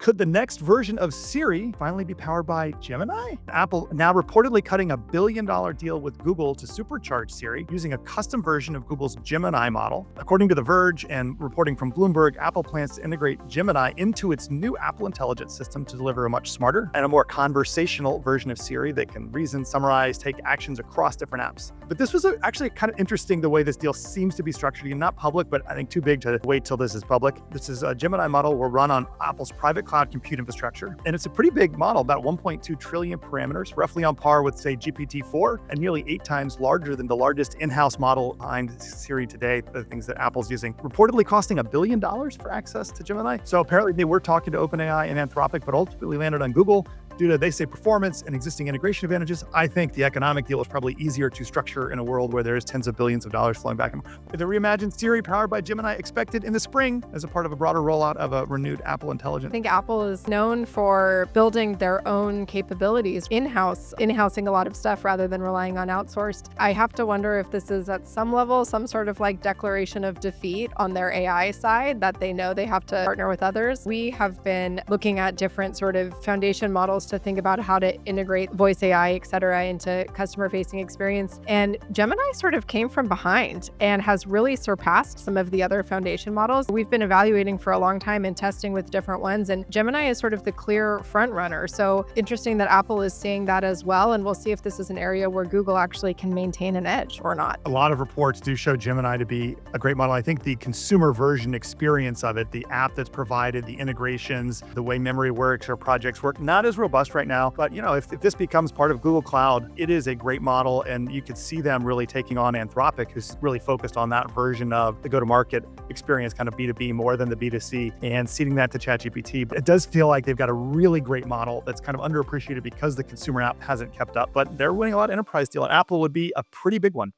Could the next version of Siri finally be powered by Gemini? Apple now reportedly cutting a $1 billion deal with Google to supercharge Siri using a custom version of Google's Gemini model. According to The Verge and reporting from Bloomberg, Apple plans to integrate Gemini into its new Apple Intelligence system to deliver a much smarter and a more conversational version of Siri that can reason, summarize, take actions across different apps. But this was actually kind of interesting the way this deal seems to be structured. Not public, but I think too big to wait till this is public. This is a Gemini model will run on Apple's private cloud compute infrastructure. And it's a pretty big model, about 1.2 trillion parameters, roughly on par with, say, GPT-4, and nearly 8 times larger than the largest in-house model behind Siri today, the things that Apple's using. Reportedly costing $1 billion for access to Gemini. So apparently they were talking to OpenAI and Anthropic, but ultimately landed on Google due to, they say, performance and existing integration advantages. I think the economic deal is probably easier to structure in a world where there's tens of billions of dollars flowing back. The reimagined Siri powered by Gemini expected in the spring as a part of a broader rollout of a renewed Apple Intelligence. I think Apple is known for building their own capabilities in-housing a lot of stuff rather than relying on outsourced. I have to wonder if this is at some level some sort of like declaration of defeat on their AI side, that they know they have to partner with others. We have been looking at different sort of foundation models to think about how to integrate voice AI, et cetera, into customer-facing experience. And Gemini sort of came from behind and has really surpassed some of the other foundation models. We've been evaluating for a long time and testing with different ones, and Gemini is sort of the clear front runner. So interesting that Apple is seeing that as well, and we'll see if this is an area where Google actually can maintain an edge or not. A lot of reports do show Gemini to be a great model. I think the consumer version experience of it, the app that's provided, the integrations, the way memory works or projects work, not as robust right now. But if this becomes part of Google Cloud, it is a great model, and you could see them really taking on Anthropic, who's really focused on that version of the go-to-market experience, kind of B2B more than the B2C, and seeding that to ChatGPT. But it does feel like they've got a really great model that's kind of underappreciated because the consumer app hasn't kept up. But they're winning a lot of enterprise deal, and Apple would be a pretty big one.